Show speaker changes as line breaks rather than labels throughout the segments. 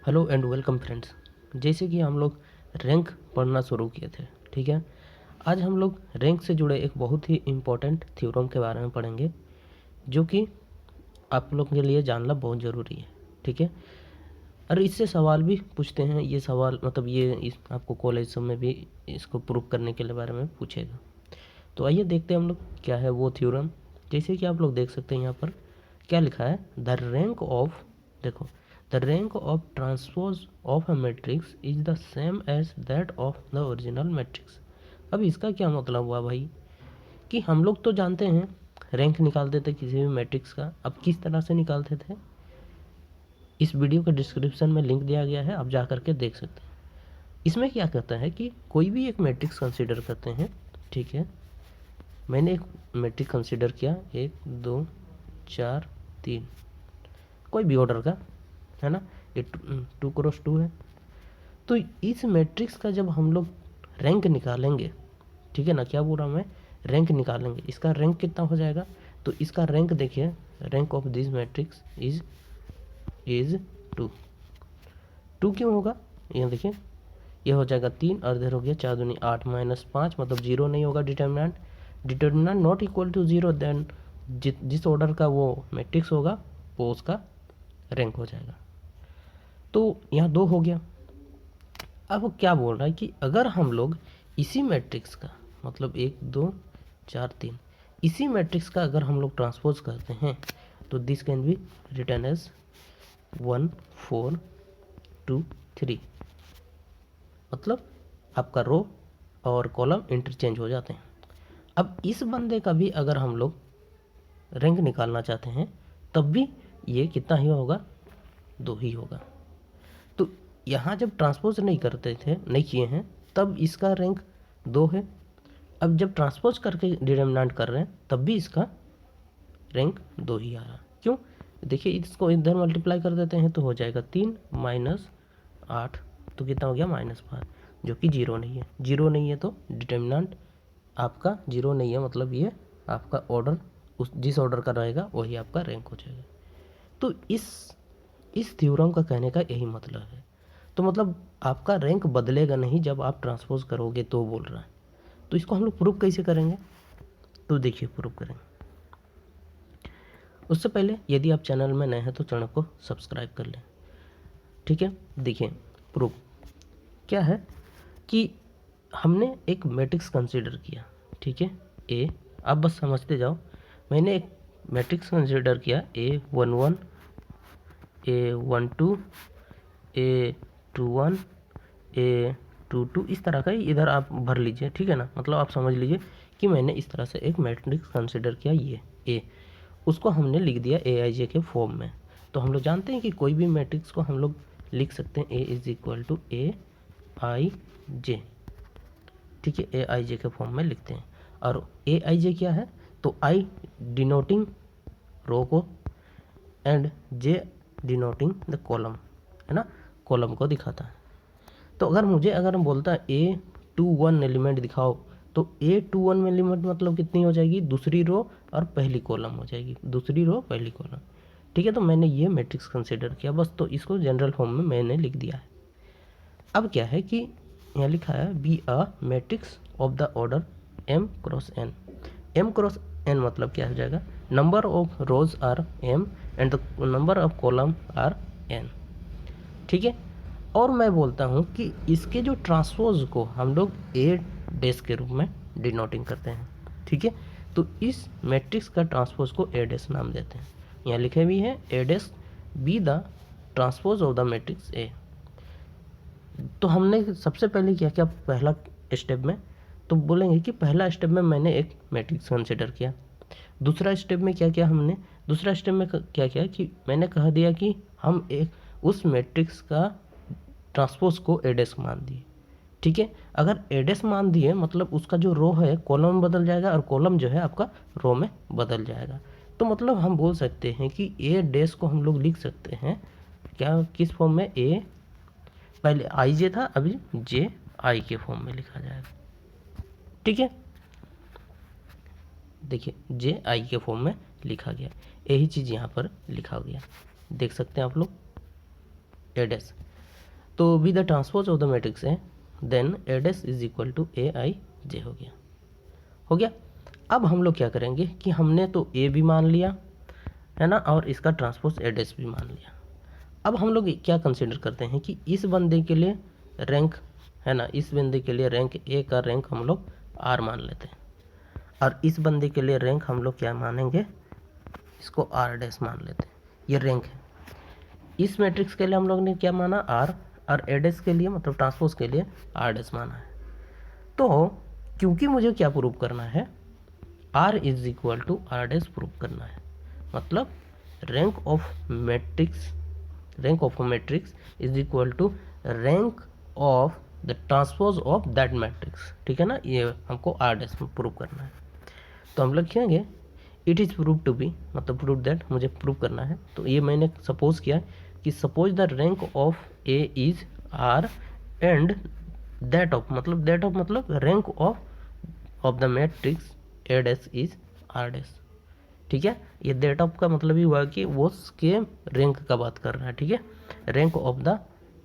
Hello and welcome friends. जैसे कि हम लोग रैंक पढ़ना शुरू किए थे, ठीक है। आज हम लोग रैंक से जुड़े एक बहुत ही इम्पोर्टेंट थ्योरम के बारे में पढ़ेंगे, जो कि आप लोग के लिए जानना बहुत ज़रूरी है, ठीक है। और इससे सवाल भी पूछते हैं, ये सवाल मतलब ये इस आपको कॉलेज सब में भी इसको प्रूव करने के बारे में पूछेगा। तो आइए देखते हैं हम लोग क्या है वो थ्योरम। जैसे कि आप लोग देख सकते हैं यहाँ पर क्या लिखा है, द रैंक ऑफ, देखो, the rank of transpose of a matrix is the same as that of the original matrix. अब इसका क्या मतलब हुआ भाई, कि हम लोग तो जानते हैं रैंक निकालते थे किसी भी मैट्रिक्स का। अब किस तरह से निकालते थे, इस वीडियो के डिस्क्रिप्शन में लिंक दिया गया है, आप जा करके देख सकते हैं। इसमें क्या कहता है कि कोई भी एक मैट्रिक्स कंसिडर करते हैं, ठीक है। मैंने एक मैट्रिक्स कंसिडर किया, 1 2 4 3, कोई भी ऑर्डर का, है ना। ये 2x2 है। तो इस मैट्रिक्स का जब हम लोग रैंक निकालेंगे, ठीक है ना, क्या बोल रहा हूँ मैं, रैंक निकालेंगे, इसका रैंक कितना हो जाएगा। तो इसका रैंक देखिए, rank of this matrix is 2। 2 क्यों होगा, ये देखिए, ये हो जाएगा 3 और इधर हो गया 4 दूनी 8 -5, मतलब 0 नहीं होगा determinant. Determinant not equal to 0, then जिस ऑर्डर का वो मैट्रिक्स होगा वो उसका रैंक हो जाएगा। तो यहाँ 2 हो गया। अब वो क्या बोल रहा है कि अगर हम लोग इसी मैट्रिक्स का, मतलब 1 2 4 3, इसी मैट्रिक्स का अगर हम लोग ट्रांसपोज करते हैं, तो this can be written as 1 4 2 3, मतलब आपका रो और कॉलम इंटरचेंज हो जाते हैं। अब इस बंदे का भी अगर हम लोग रैंक निकालना चाहते हैं, तब भी ये कितना ही होगा, 2 ही होगा। तो यहाँ जब ट्रांसपोज नहीं करते थे, नहीं किए हैं, तब इसका रैंक 2 है। अब जब ट्रांसपोज करके डिटर्मिनेंट कर रहे हैं, तब भी इसका रैंक 2 ही आ रहा। क्यों, देखिए इसको इधर मल्टीप्लाई कर देते हैं तो हो जाएगा 3 -8, तो कितना हो गया -5, जो कि 0 नहीं है। 0 नहीं है तो डिटर्मिनेंट आपका 0 नहीं है, मतलब ये आपका ऑर्डर उस जिस ऑर्डर का रहेगा वही आपका रैंक हो जाएगा। तो इस थ्योरम का कहने का यही मतलब है। तो मतलब आपका रैंक बदलेगा नहीं जब आप ट्रांसपोज करोगे, तो बोल रहा है। तो इसको हम लोग प्रूफ कैसे करेंगे, तो देखिए प्रूफ करेंगे। उससे पहले यदि आप चैनल में नए हैं तो चैनल को सब्सक्राइब कर लें, ठीक है। देखिए प्रूफ क्या है कि हमने एक मैट्रिक्स कंसीडर किया, ठीक है, ए। आप बस समझते जाओ, मैंने एक मैट्रिक्स कंसीडर किया, A11 A12 A21 A22, इस तरह का ही इधर आप भर लीजिए, ठीक है ना। मतलब आप समझ लीजिए कि मैंने इस तरह से एक मैट्रिक्स कंसीडर किया, ये ए, उसको हमने लिख दिया AIJ के फॉर्म में। तो हम लोग जानते हैं कि कोई भी मैट्रिक्स को हम लोग लिख सकते हैं A = AIJ, ठीक है, AIJ के फॉर्म में लिखते हैं। और AIJ क्या है, तो I डिनोटिंग रो को and J denoting the column, है ना, कॉलम को दिखाता है। तो अगर हम बोलता है A21 एलिमेंट दिखाओ, तो A21 एलिमेंट मतलब कितनी हो जाएगी, दूसरी रो और पहली कॉलम हो जाएगी, दूसरी रो पहली कॉलम, ठीक है। तो मैंने ये मैट्रिक्स कंसीडर किया बस, तो इसको जनरल फॉर्म में मैंने लिख दिया है। अब क्या है कि यहाँ लिखा है be a matrix of the order M × N। M × N मतलब क्या हो जाएगा, number of rows are M and the number of column are N, ठीक है। और मैं बोलता हूँ कि इसके जो ट्रांसपोज को हम लोग A' के रूप में डिनोटिंग करते हैं, ठीक है। तो इस मैट्रिक्स का ट्रांसपोज को A' नाम देते हैं। यहाँ लिखे भी है A' B the transpose of the matrix A। तो हमने सबसे पहले क्या किया, पहला स्टेप में तो बोलेंगे कि पहला स्टेप में मैंने एक मैट्रिक्स कंसिडर किया। दूसरा स्टेप में क्या किया हमने, दूसरा स्टेप में क्या किया कि मैंने कह दिया कि हम एक उस मैट्रिक्स का ट्रांसपोज को A' मान दिए, ठीक है। अगर A' मान दिए मतलब उसका जो रो है कॉलम में बदल जाएगा और कॉलम जो है आपका रो में बदल जाएगा। तो मतलब हम बोल सकते हैं कि A' को हम लोग लिख सकते हैं क्या, किस फॉर्म में, A पहले IJ था, अभी JI के फॉर्म में लिखा जाएगा, ठीक है। देखिए JI के फॉर्म में लिखा गया, यही चीज़ यहाँ पर लिखा गया, देख सकते हैं आप लोग A'। तो B the transpose of the matrix A, then A dash is equal to A I J हो गया। अब हम लोग क्या करेंगे कि हमने तो ए भी मान लिया है ना, और इसका ट्रांसपोज ए डैश भी मान लिया। अब हम लोग क्या कंसिडर करते हैं कि इस बंदे के लिए रैंक है ना, इस बंदे के लिए रैंक ए का रैंक हम लोग आर मान लेते हैं, और इस बंदे के लिए रैंक हम लोग क्या मानेंगे, इसको आर डैश मान लेते हैं। ये रैंक है। इस मैट्रिक्स के लिए हम लोग ने क्या माना, आर, और ए डैश के लिए मतलब ट्रांसपोज के लिए आर डैश माना है। तो क्योंकि मुझे क्या प्रूव करना है, R is equal to R dash prove करना है, मतलब rank of matrix is equal to rank of the transpose of that matrix, ठीक है ना। ये हमको आर डैश में प्रूव करना है। तो हम लोग लिखेंगे it is prove to be, मतलब प्रूव दैट, मुझे प्रूव करना है। तो ये मैंने सपोज किया कि suppose the rank of A is R and that of मतलब rank of the matrix A dash is R dash, ठीक है। ये दैट ऑफ का मतलब ही हुआ कि वो उसके रैंक का बात कर रहा है, ठीक है, rank of the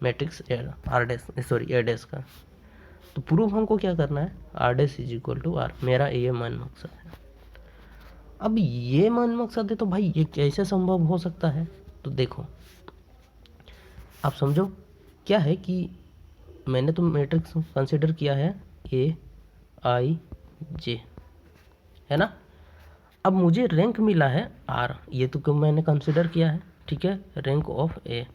matrix R dash, sorry A dash का। तो प्रूफ हमको क्या करना है, R dash is equal to R, मेरा ये मन मकसद है। अब ये मन मकसद है तो भाई ये कैसे संभव हो सकता है, तो देखो आप समझो क्या है कि मैंने तो मैट्रिक्स कंसिडर किया है ए आई जे, है ना। अब मुझे रैंक मिला है आर, ये तो क्यों मैंने कंसिडर किया है, ठीक है, रैंक ऑफ ए।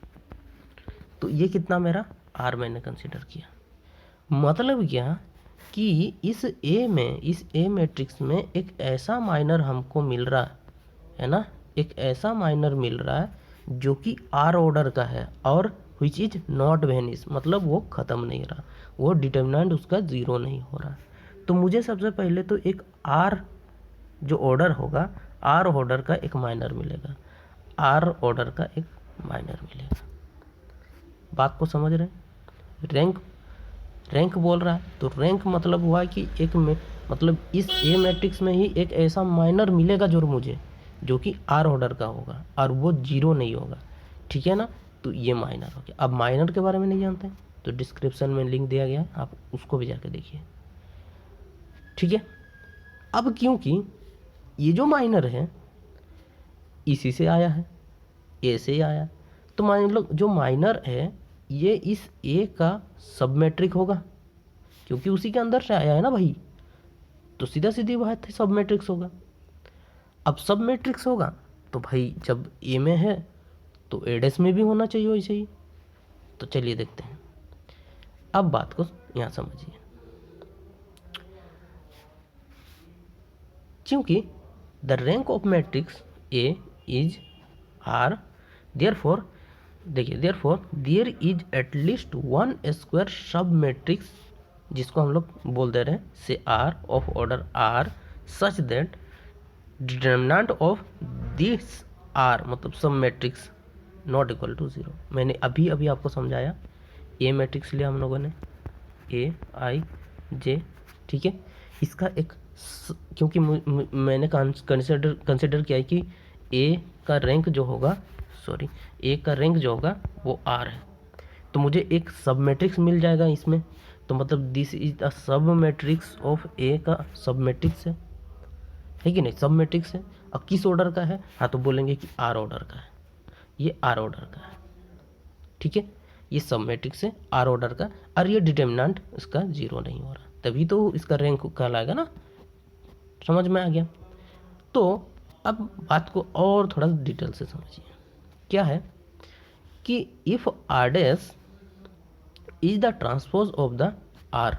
तो ये कितना मेरा आर मैंने कंसिडर किया, मतलब क्या कि इस ए मैट्रिक्स में एक ऐसा माइनर हमको मिल रहा है ना, एक ऐसा माइनर मिल रहा है जो कि आर ऑर्डर का है और विच इज नॉट वेनिस, मतलब वो ख़त्म नहीं रहा, वो डिटर्मिनेंट उसका ज़ीरो नहीं हो रहा। तो मुझे सबसे पहले तो एक आर जो ऑर्डर होगा, आर ऑर्डर का एक माइनर मिलेगा, आर ऑर्डर का एक माइनर मिलेगा। बात को समझ रहे हैं, रैंक बोल रहा है तो रैंक मतलब हुआ कि एक में मतलब इस ए मैट्रिक्स में ही एक ऐसा माइनर मिलेगा जो मुझे, जो कि आर ऑर्डर का होगा और वो जीरो नहीं होगा, ठीक है ना। तो ये माइनर हो गया। अब माइनर के बारे में नहीं जानते हैं तो डिस्क्रिप्शन में लिंक दिया गया है, आप उसको भी जाके देखिए, ठीक है। अब क्योंकि ये जो माइनर है इसी से आया है, ए से आया, तो मान लो जो माइनर है ये इस ए का सब मैट्रिक होगा, क्योंकि उसी के अंदर से आया है ना भाई, तो सीधा सीधी बात है सब मैट्रिक्स होगा। अब सब मैट्रिक्स होगा तो भाई जब ए में है तो ए डैश में भी होना चाहिए वैसे ही। तो चलिए देखते हैं, अब बात को यहाँ समझिए। क्योंकि the rank of matrix A is R, therefore देखिए there is at least one square sub matrix, जिसको हम लोग बोल दे रहे हैं से R of order R such that determinant of this R मतलब sub matrix not equal to zero. मैंने अभी आपको समझाया, ए मैट्रिक्स लिया हम लोगों ने ए आई जे, ठीक है। इसका एक क्योंकि मैंने कंसिडर किया है कि ए का रैंक जो होगा ए का रैंक जो होगा वो आर है, तो मुझे एक सब मैट्रिक्स मिल जाएगा इसमें, तो मतलब this is the sub matrix of A का सब मैट्रिक्स है कि नहीं, सब मैट्रिक्स है। अब किस ऑर्डर का है, हाँ तो बोलेंगे कि आर ऑर्डर का है, ये आर ऑर्डर का है, ठीक है, ये सब मैट्रिक्स है आर ऑर्डर का, और ये डिटर्मिनेंट इसका जीरो नहीं हो रहा, तभी तो इसका रैंक कहलाएगा ना। समझ में आ गया। तो अब बात को और थोड़ा डिटेल से समझिए, क्या है कि if R dash is the transpose of the R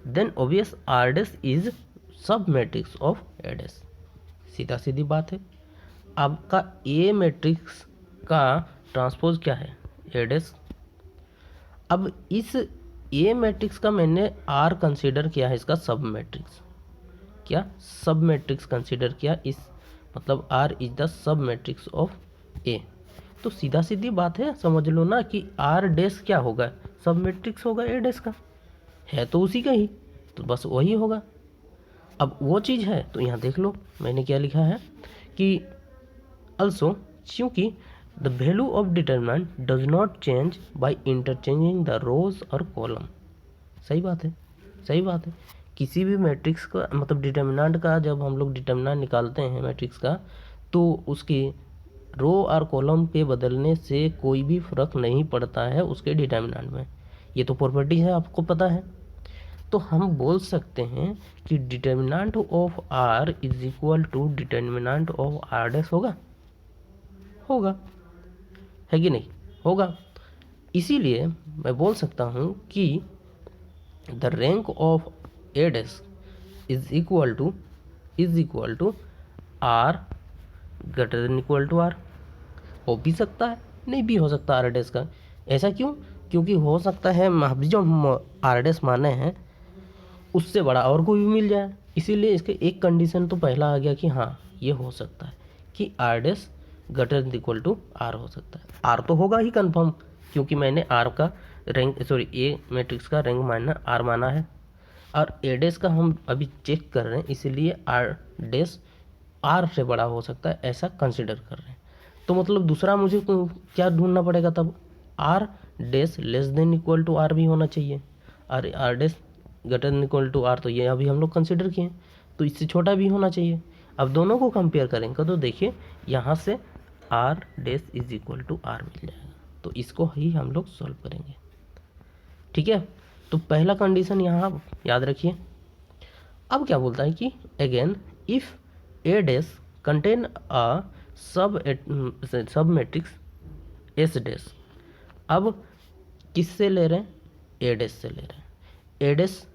then obvious R dash is सब मैट्रिक्स ऑफ ए डैश, सीधा सीधी बात है। आपका ए मैट्रिक्स का ट्रांसपोज क्या है, ए डैश। अब इस ए मैट्रिक्स का मैंने आर कंसीडर किया है, इसका सब मैट्रिक्स, क्या सब मैट्रिक्स कंसीडर किया, इस मतलब R is the sub matrix of A. तो सीधा सीधी बात है, समझ लो ना कि आर डैश क्या होगा, सब मैट्रिक्स होगा ए डैश का, है तो उसी का ही, तो बस वही होगा। अब वो चीज़ है तो यहाँ देख लो मैंने क्या लिखा है कि अल्सो क्योंकि the value of determinant does not change by interchanging the rows और कॉलम। सही बात है, सही बात है। किसी भी मैट्रिक्स का मतलब डिटर्मिनेंट का जब हम लोग डिटर्मिनेंट निकालते हैं मैट्रिक्स का, तो उसके रो और कॉलम के बदलने से कोई भी फर्क नहीं पड़ता है उसके डिटर्मिनेंट में। ये तो प्रॉपर्टी है, आपको पता है। तो हम बोल सकते हैं कि determinant of R is equal to determinant of R dash होगा, होगा, है कि नहीं, होगा। इसीलिए मैं बोल सकता हूँ कि the rank of A dash is equal to or greater than equal to R. हो भी सकता है, नहीं भी हो सकता आर डैश का। ऐसा क्यों? क्योंकि हो सकता है अभी जो हम आर डैश माने हैं उससे बड़ा और कोई भी मिल जाए। इसीलिए इसके एक कंडीशन तो पहला आ गया कि हाँ ये हो सकता है कि R dash greater than equal to R हो सकता है। आर तो होगा ही कंफर्म, क्योंकि मैंने आर का रैंक ए मैट्रिक्स का रैंक माना आर माना है, और ए डैश का हम अभी चेक कर रहे हैं, इसीलिए आर डैश आर से बड़ा हो सकता है ऐसा कंसिडर कर रहे हैं। तो मतलब दूसरा मुझे क्या ढूंढना पड़ेगा तब? R dash less than equal to R भी होना चाहिए, और R dash greater than equal to R तो ये अभी हम लोग कंसिडर किए, तो इससे छोटा भी होना चाहिए। अब दोनों को कंपेयर करेंगे तो देखिए यहाँ से R dash is equal to R मिल जाएगा, तो इसको ही हम लोग सॉल्व करेंगे। ठीक है, तो पहला कंडीशन यहाँ याद रखिए। अब क्या बोलता है कि again if A dash contain a sub matrix S dash. अब किससे ले रहे हैं? ए डैश से ले रहे हैं। ए डैश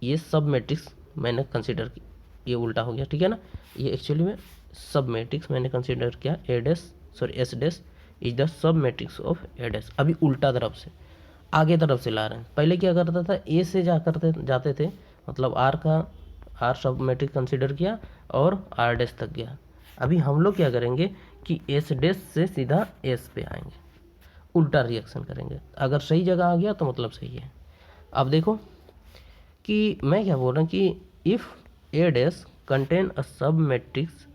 ये सब मैट्रिक्स मैंने कंसिडर की, ये उल्टा हो गया, ठीक है ना, ये एक्चुअली में सब मैट्रिक्स मैंने कंसिडर किया। A dash sorry S dash is the sub matrix of A dash. अभी उल्टा तरफ से आगे तरफ से ला रहे हैं। पहले क्या करता था, ए से जाते थे, मतलब आर सब मैट्रिक्स कंसिडर किया और आर डैश तक गया। अभी हम लोग क्या करेंगे कि एस डैश से सीधा एस पे आएंगे, उल्टा रिएक्शन करेंगे। अगर सही जगह आ गया तो मतलब सही है। अब देखो कि मैं क्या बोल रहा हूँ कि if A dash contain a sub matrix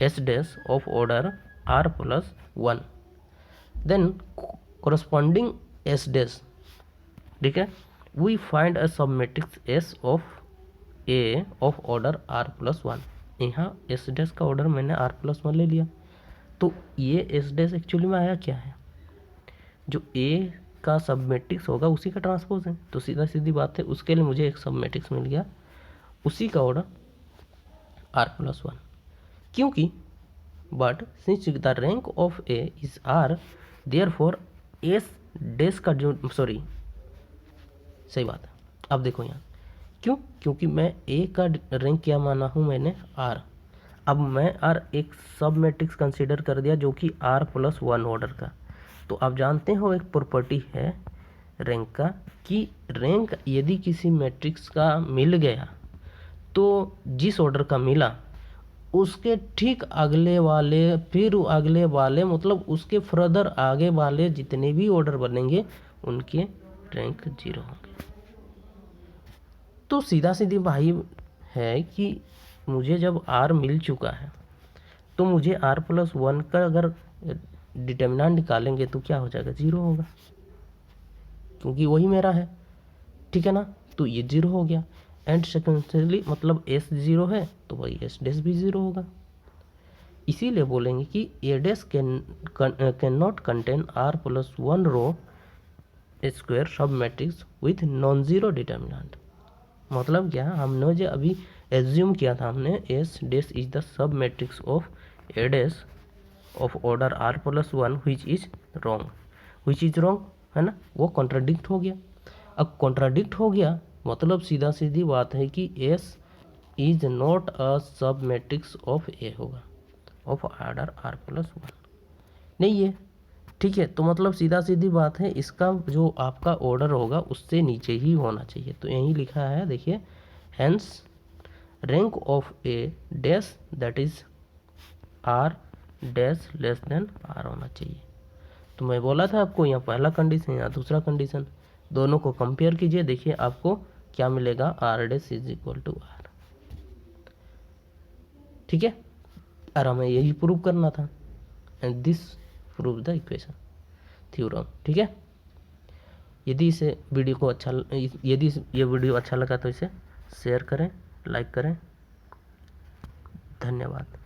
S dash of order R plus 1, then corresponding S dash, ठीक है, we find a sub matrix S of A of order R plus 1। यहाँ एस डैश का order मैंने R plus 1 ले लिया, तो ये S dash actually में आया क्या है? जो ए का सब मैट्रिक्स होगा उसी का ट्रांसपोज है। तो सीधा सीधी बात है, उसके लिए मुझे एक सब मैट्रिक्स मिल गया, उसी का ऑर्डर आर प्लस 1। क्योंकि but since the rank of A is R, therefore S dash का जो सॉरी सही बात है। अब देखो यहाँ क्यों, क्योंकि मैं ए का रैंक क्या माना हूँ मैंने? आर। अब मैं आर एक सब मैट्रिक्स कंसीडर कर दिया जो कि आर प्लस 1 ऑर्डर का। तो आप जानते हो एक प्रॉपर्टी है रैंक का कि रैंक यदि किसी मैट्रिक्स का मिल गया तो जिस ऑर्डर का मिला उसके ठीक अगले वाले, फिर अगले वाले, मतलब उसके फर्दर आगे वाले जितने भी ऑर्डर बनेंगे उनके रैंक 0 होंगे। तो सीधा सीधी भाई है कि मुझे जब आर मिल चुका है तो मुझे आर प्लस 1 का अगर डिटर्मिनेंट निकालेंगे तो क्या हो जाएगा? 0 होगा, क्योंकि वही मेरा है, ठीक है ना। तो ये 0 हो गया, एंड सेकेंडली मतलब एस 0 है तो वही एस डैश भी 0 होगा। इसीलिए बोलेंगे कि A dash can not contain R plus 1 row square sub matrix with non zero determinant. मतलब क्या, हमने जो अभी एज्यूम किया था हमने S dash is the sub matrix of A dash of order R plus 1 which is wrong, है ना, वो कॉन्ट्राडिक्ट हो गया। अब कॉन्ट्राडिक्ट हो गया मतलब सीधा सीधी बात है कि S is not a sub matrix of ए होगा, ऑफ ऑर्डर आर प्लस 1 नहीं है, ठीक है। तो मतलब सीधा सीधी बात है, इसका जो आपका ऑर्डर होगा उससे नीचे ही होना चाहिए। तो यही लिखा है, देखिए, hence rank of A dash that is R dash less than R होना चाहिए। तो मैं बोला था आपको यहाँ पहला कंडीशन, यहाँ दूसरा कंडीशन, दोनों को कंपेयर कीजिए, देखिए आपको क्या मिलेगा, R dash is equal to R, ठीक है। और हमें यही प्रूव करना था, and this prove the equation theorem. ठीक है, यदि ये वीडियो अच्छा लगा तो इसे शेयर करें, लाइक करें। धन्यवाद।